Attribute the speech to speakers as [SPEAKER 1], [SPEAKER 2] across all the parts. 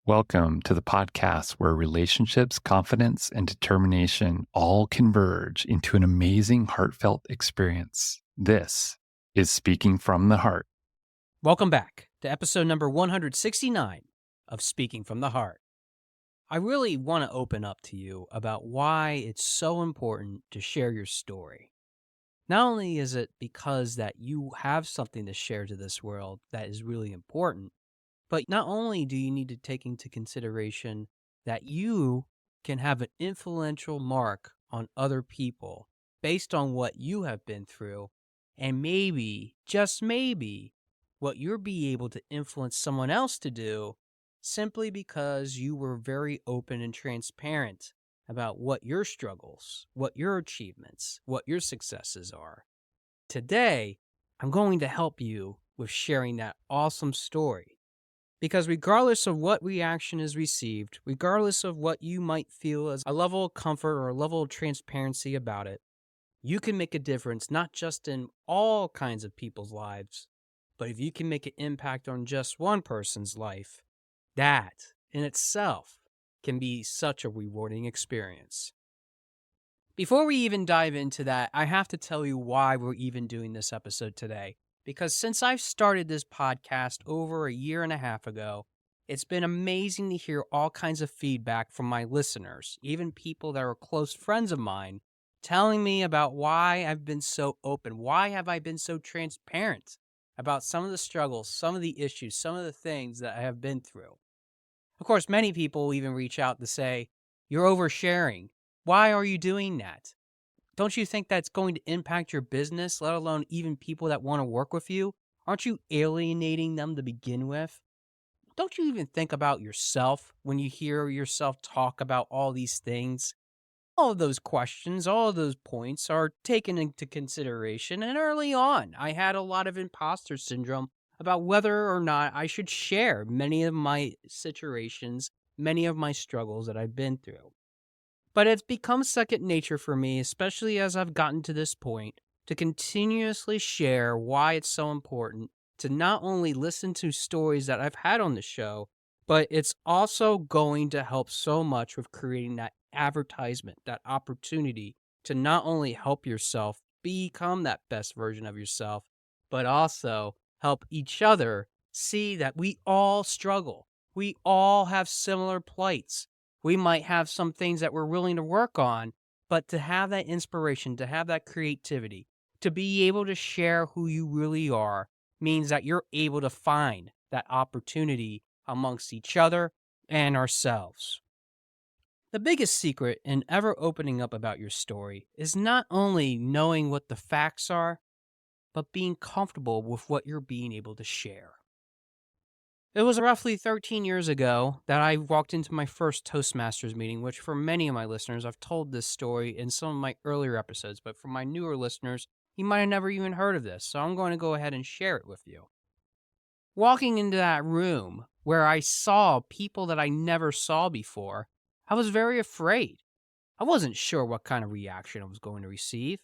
[SPEAKER 1] Welcome to the podcast where relationships, confidence, and determination all converge into an amazing, heartfelt experience. This is Speaking from the Heart.
[SPEAKER 2] Welcome back to episode number 169 of Speaking from the Heart. I really want to open up to you about why it's so important to share your story. Not only is it because that you have something to share to this world that is really important, but not only do you need to take into consideration that you can have an influential mark on other people based on what you have been through, and maybe, just maybe, what you'll be able to influence someone else to do simply because you were very open and transparent about what your struggles, what your achievements, what your successes are. Today, I'm going to help you with sharing that awesome story. Because regardless of what reaction is received, regardless of what you might feel as a level of comfort or a level of transparency about it, you can make a difference not just in all kinds of people's lives, but if you can make an impact on just one person's life, that in itself can be such a rewarding experience. Before we even dive into that, I have to tell you why we're even doing this episode today. Because since I've started this podcast over a year and a half ago, it's been amazing to hear all kinds of feedback from my listeners, even people that are close friends of mine, telling me about why I've been so open, why have I been so transparent about some of the struggles, some of the issues, some of the things that I have been through. Of course, many people even reach out to say, "You're oversharing. Why are you doing that? Don't you think that's going to impact your business, let alone even people that want to work with you? Aren't you alienating them to begin with? Don't you even think about yourself when you hear yourself talk about all these things?" All of those questions, all of those points are taken into consideration. And early on, I had a lot of imposter syndrome about whether or not I should share many of my situations, many of my struggles that I've been through. But it's become second nature for me, especially as I've gotten to this point, to continuously share why it's so important to not only listen to stories that I've had on the show, but it's also going to help so much with creating that advertisement, that opportunity to not only help yourself become that best version of yourself, but also help each other see that we all struggle. We all have similar plights. We might have some things that we're willing to work on, but to have that inspiration, to have that creativity, to be able to share who you really are means that you're able to find that opportunity amongst each other and ourselves. The biggest secret in ever opening up about your story is not only knowing what the facts are, but being comfortable with what you're being able to share. It was roughly 13 years ago that I walked into my first Toastmasters meeting, which for many of my listeners, I've told this story in some of my earlier episodes, but for my newer listeners, you might have never even heard of this, so I'm going to go ahead and share it with you. Walking into that room where I saw people that I never saw before, I was very afraid. I wasn't sure what kind of reaction I was going to receive.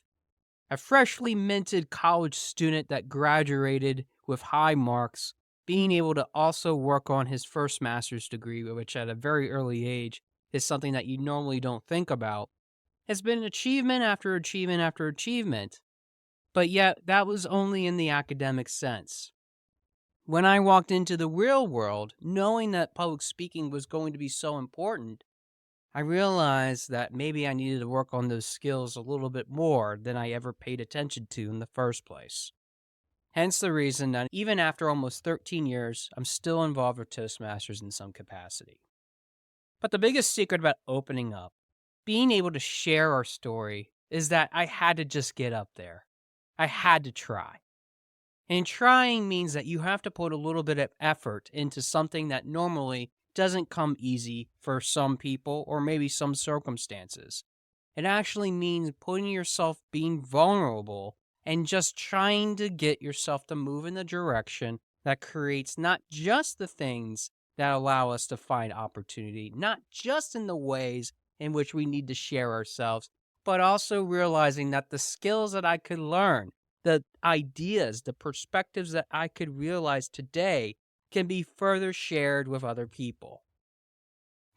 [SPEAKER 2] A freshly minted college student that graduated with high marks, being able to also work on his first master's degree, which at a very early age is something that you normally don't think about, has been achievement after achievement after achievement. But yet, that was only in the academic sense. When I walked into the real world, knowing that public speaking was going to be so important, I realized that maybe I needed to work on those skills a little bit more than I ever paid attention to in the first place. Hence the reason that even after almost 13 years, I'm still involved with Toastmasters in some capacity. But the biggest secret about opening up, being able to share our story, is that I had to just get up there. I had to try. And trying means that you have to put a little bit of effort into something that normally doesn't come easy for some people or maybe some circumstances. It actually means putting yourself being vulnerable and just trying to get yourself to move in the direction that creates not just the things that allow us to find opportunity, not just in the ways in which we need to share ourselves, but also realizing that the skills that I could learn, the ideas, the perspectives that I could realize today can be further shared with other people.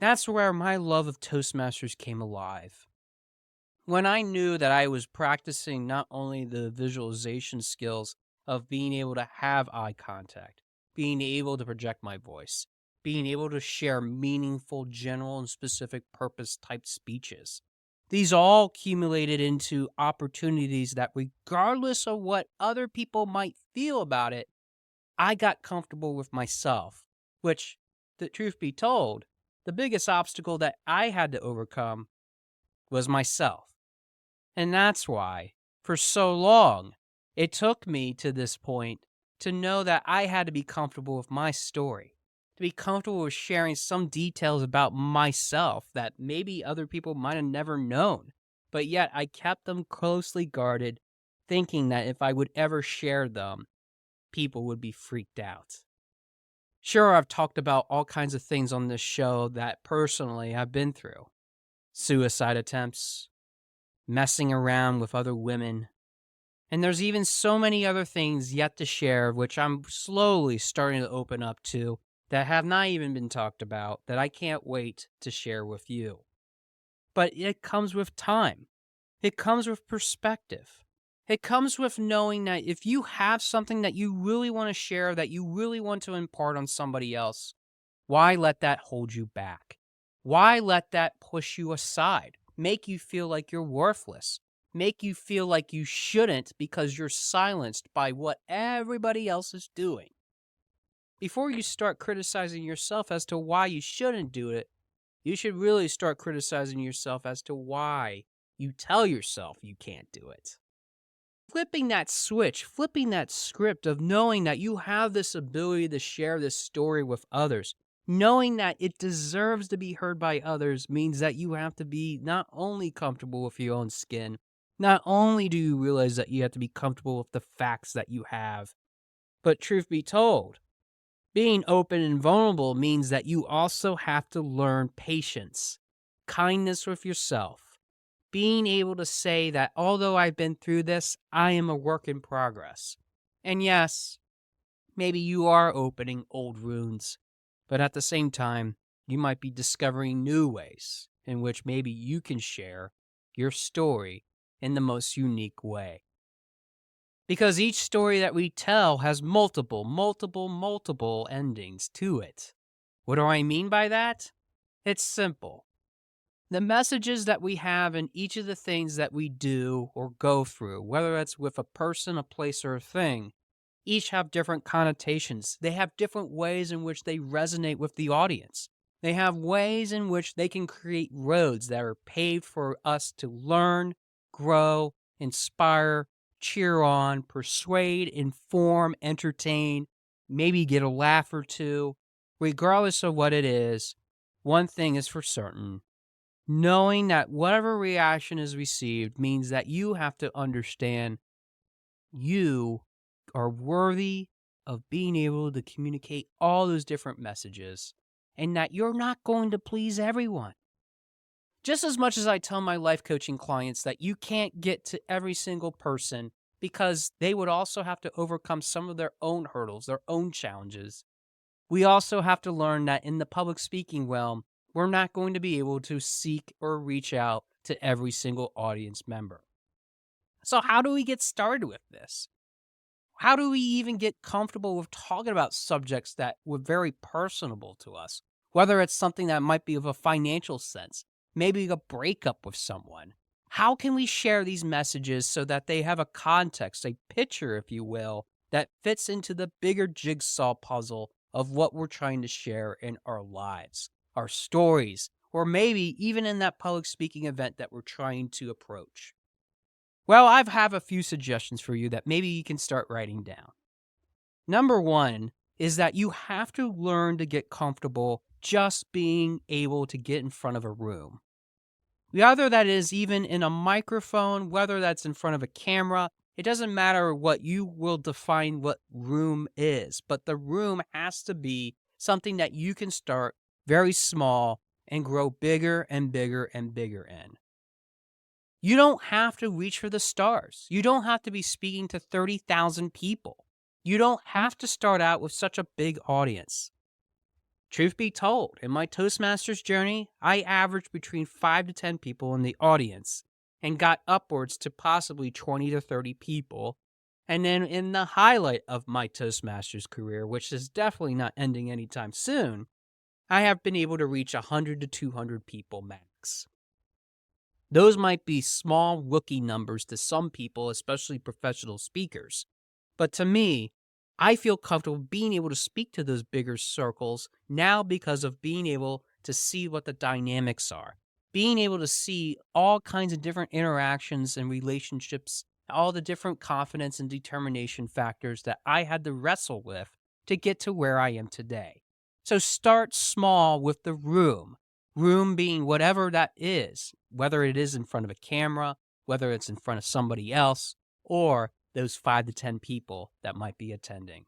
[SPEAKER 2] That's where my love of Toastmasters came alive. When I knew that I was practicing not only the visualization skills of being able to have eye contact, being able to project my voice, being able to share meaningful, general, and specific purpose type speeches. These all accumulated into opportunities that, regardless of what other people might feel about it, I got comfortable with myself, which, the truth be told, the biggest obstacle that I had to overcome was myself. And that's why, for so long, it took me to this point to know that I had to be comfortable with my story, to be comfortable with sharing some details about myself that maybe other people might have never known. But yet I kept them closely guarded, thinking that if I would ever share them, people would be freaked out. Sure, I've talked about all kinds of things on this show that personally I've been through. Suicide attempts, messing around with other women, and there's even so many other things yet to share, which I'm slowly starting to open up to, that have not even been talked about, that I can't wait to share with you. But it comes with time. It comes with perspective. It comes with knowing that if you have something that you really want to share, that you really want to impart on somebody else, why let that hold you back? Why let that push you aside? Make you feel like you're worthless? Make you feel like you shouldn't because you're silenced by what everybody else is doing? Before you start criticizing yourself as to why you shouldn't do it, you should really start criticizing yourself as to why you tell yourself you can't do it. Flipping that switch, flipping that script of knowing that you have this ability to share this story with others, knowing that it deserves to be heard by others, means that you have to be not only comfortable with your own skin, not only do you realize that you have to be comfortable with the facts that you have, but truth be told, being open and vulnerable means that you also have to learn patience, kindness with yourself, being able to say that although I've been through this, I am a work in progress. And yes, maybe you are opening old wounds, but at the same time, you might be discovering new ways in which maybe you can share your story in the most unique way. Because each story that we tell has multiple endings to it. What do I mean by that? It's simple. The messages that we have in each of the things that we do or go through, whether it's with a person, a place, or a thing, each have different connotations. They have different ways in which they resonate with the audience. They have ways in which they can create roads that are paved for us to learn, grow, inspire, cheer on, persuade, inform, entertain, maybe get a laugh or two. Regardless of what it is, one thing is for certain. Knowing that whatever reaction is received means that you have to understand you are worthy of being able to communicate all those different messages and that you're not going to please everyone. Just as much as I tell my life coaching clients that you can't get to every single person because they would also have to overcome some of their own hurdles, their own challenges, we also have to learn that in the public speaking realm, we're not going to be able to seek or reach out to every single audience member. So how do we get started with this? How do we even get comfortable with talking about subjects that were very personable to us? Whether it's something that might be of a financial sense, maybe a breakup with someone. How can we share these messages so that they have a context, a picture, if you will, that fits into the bigger jigsaw puzzle of what we're trying to share in our lives, our stories, or maybe even in that public speaking event that we're trying to approach? Well, I have a few suggestions for you that maybe you can start writing down. Number one is that you have to learn to get comfortable just being able to get in front of a room. Whether that is even in a microphone, whether that's in front of a camera, it doesn't matter what you will define what room is, but the room has to be something that you can start very small and grow bigger and bigger and bigger in. You don't have to reach for the stars. You don't have to be speaking to 30,000 people. You don't have to start out with such a big audience. Truth be told, in my Toastmasters journey, I averaged between 5 to 10 people in the audience and got upwards to possibly 20 to 30 people. And then in the highlight of my Toastmasters career, which is definitely not ending anytime soon, I have been able to reach 100 to 200 people max. Those might be small rookie numbers to some people, especially professional speakers. But to me, I feel comfortable being able to speak to those bigger circles now because of being able to see what the dynamics are, being able to see all kinds of different interactions and relationships, all the different confidence and determination factors that I had to wrestle with to get to where I am today. So start small with the room being whatever that is, whether it is in front of a camera, whether it's in front of somebody else, or those 5 to 10 people that might be attending.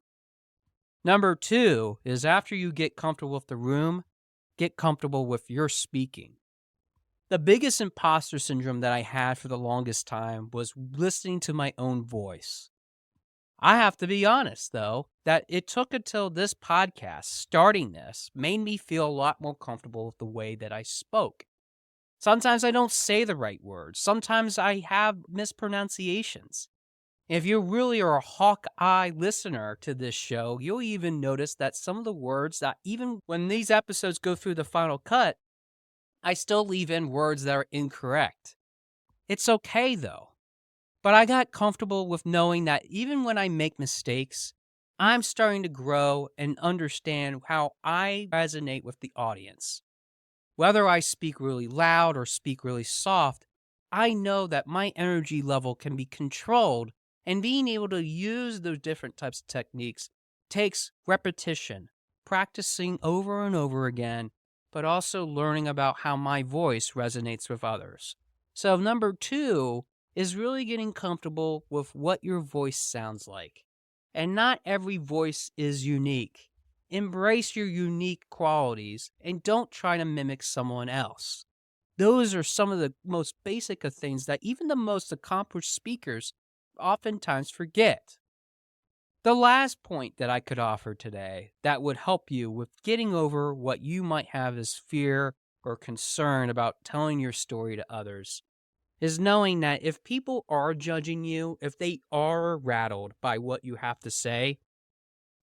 [SPEAKER 2] Number 2 is after you get comfortable with the room, get comfortable with your speaking. The biggest imposter syndrome that I had for the longest time was listening to my own voice. I have to be honest, though, that it took until this podcast, starting this, made me feel a lot more comfortable with the way that I spoke. Sometimes I don't say the right words. Sometimes I have mispronunciations. If you really are a hawk-eye listener to this show, you'll even notice that some of the words that even when these episodes go through the final cut, I still leave in words that are incorrect. It's okay, though. But I got comfortable with knowing that even when I make mistakes, I'm starting to grow and understand how I resonate with the audience. Whether I speak really loud or speak really soft, I know that my energy level can be controlled, and being able to use those different types of techniques takes repetition, practicing over and over again, but also learning about how my voice resonates with others. So number 2 is really getting comfortable with what your voice sounds like. And not every voice is unique. Embrace your unique qualities and don't try to mimic someone else. Those are some of the most basic of things that even the most accomplished speakers oftentimes forget. The last point that I could offer today that would help you with getting over what you might have as fear or concern about telling your story to others is knowing that if people are judging you, if they are rattled by what you have to say,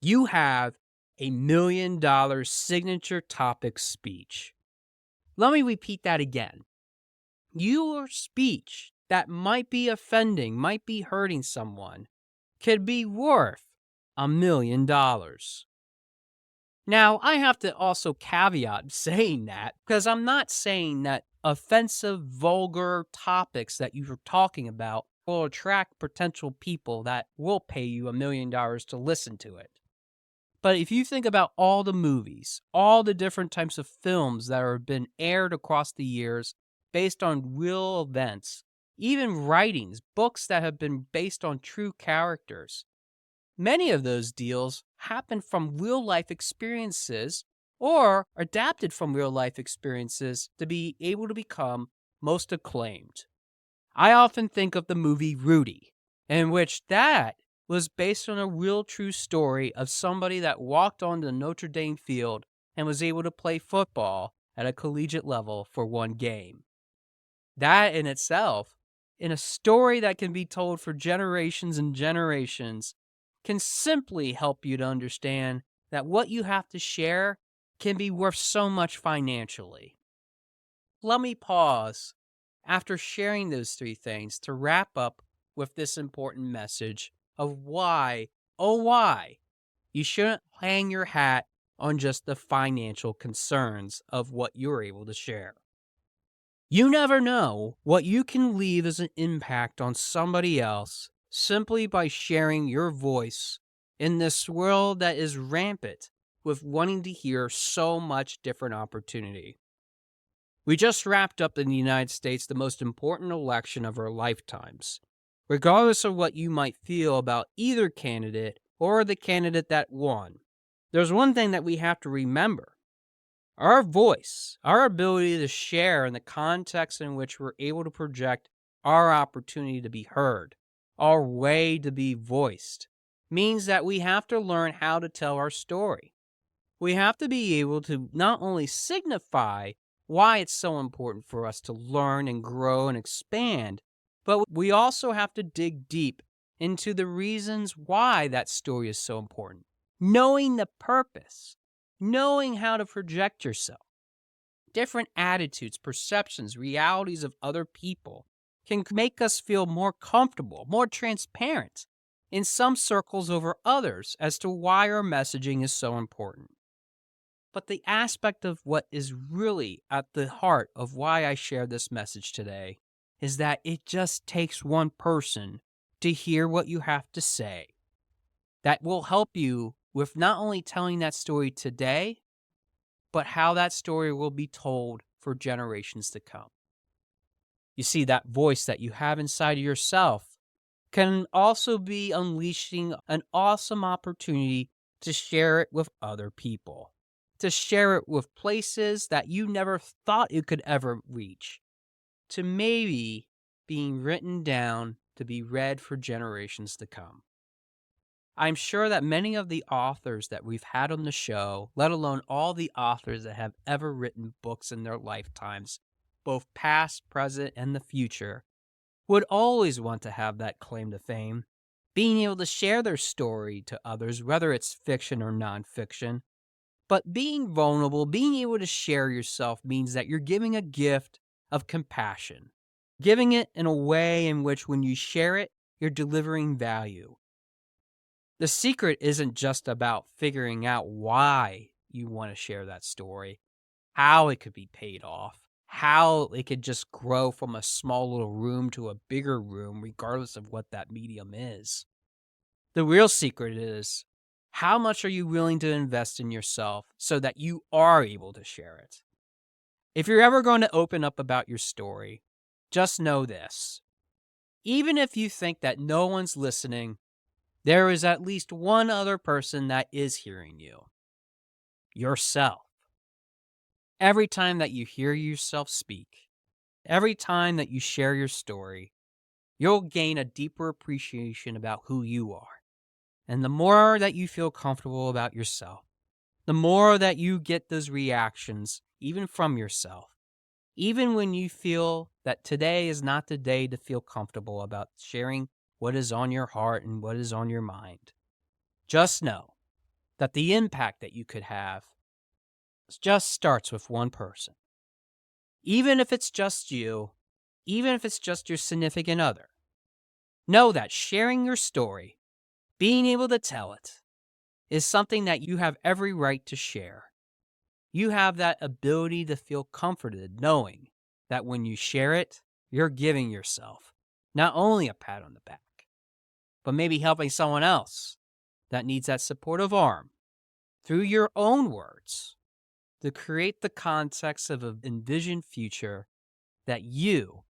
[SPEAKER 2] you have $1 million signature topic speech. Let me repeat that again. Your speech that might be offending, might be hurting someone, could be worth $1 million. Now, I have to also caveat saying that because I'm not saying that offensive, vulgar topics that you're talking about will attract potential people that will pay you $1 million to listen to it. But if you think about all the movies, all the different types of films that have been aired across the years based on real events, even writings, books that have been based on true characters, many of those deals happen from real-life experiences or adapted from real-life experiences to be able to become most acclaimed. I often think of the movie Rudy, in which that was based on a real true story of somebody that walked on the Notre Dame field and was able to play football at a collegiate level for one game. That in itself, in a story that can be told for generations and generations, can simply help you to understand that what you have to share can be worth so much financially. Let me pause after sharing those 3 things to wrap up with this important message of why, oh why, you shouldn't hang your hat on just the financial concerns of what you're able to share. You never know what you can leave as an impact on somebody else simply by sharing your voice in this world that is rampant with wanting to hear so much different opportunity. We just wrapped up in the United States the most important election of our lifetimes. Regardless of what you might feel about either candidate or the candidate that won, there's one thing that we have to remember. Our voice, our ability to share in the context in which we're able to project our opportunity to be heard, our way to be voiced, means that we have to learn how to tell our story. We have to be able to not only signify why it's so important for us to learn and grow and expand, but we also have to dig deep into the reasons why that story is so important. Knowing the purpose, knowing how to project yourself. Different attitudes, perceptions, realities of other people can make us feel more comfortable, more transparent in some circles over others as to why our messaging is so important. But the aspect of what is really at the heart of why I share this message today is that it just takes one person to hear what you have to say that will help you with not only telling that story today, but how that story will be told for generations to come. You see, that voice that you have inside of yourself can also be unleashing an awesome opportunity to share it with other people, to share it with places that you never thought you could ever reach, to maybe being written down to be read for generations to come. I'm sure that many of the authors that we've had on the show, let alone all the authors that have ever written books in their lifetimes, both past, present, and the future, would always want to have that claim to fame, being able to share their story to others, whether it's fiction or nonfiction. But being vulnerable, being able to share yourself means that you're giving a gift of compassion, giving it in a way in which when you share it, you're delivering value. The secret isn't just about figuring out why you want to share that story, how it could be paid off, how it could just grow from a small little room to a bigger room, regardless of what that medium is. The real secret is, how much are you willing to invest in yourself so that you are able to share it? If you're ever going to open up about your story, just know this. Even if you think that no one's listening, there is at least one other person that is hearing you. Yourself. Every time that you hear yourself speak, every time that you share your story, you'll gain a deeper appreciation about who you are. And the more that you feel comfortable about yourself, the more that you get those reactions, even from yourself, even when you feel that today is not the day to feel comfortable about sharing what is on your heart and what is on your mind. Just know that the impact that you could have just starts with one person. Even if it's just you, even if it's just your significant other, know that sharing your story, being able to tell it, is something that you have every right to share. You have that ability to feel comforted knowing that when you share it, you're giving yourself not only a pat on the back, but maybe helping someone else that needs that supportive arm through your own words to create the context of an envisioned future that you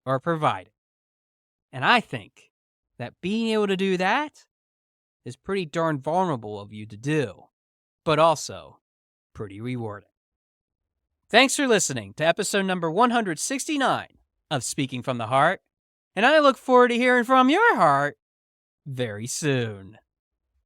[SPEAKER 2] are providing. And I think that being able to do that is pretty darn vulnerable of you to do, but also pretty rewarding. Thanks for listening to episode number 169 of Speaking from the Heart, and I look forward to hearing from your heart very soon.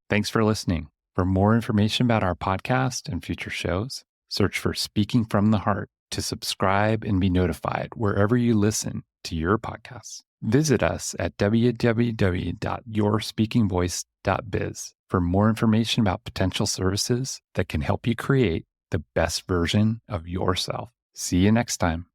[SPEAKER 1] Thanks for listening. For more information about our podcast and future shows, search for Speaking from the Heart to subscribe and be notified wherever you listen to your podcasts. Visit us at www.yourspeakingvoice.biz for more information about potential services that can help you create the best version of yourself. See you next time.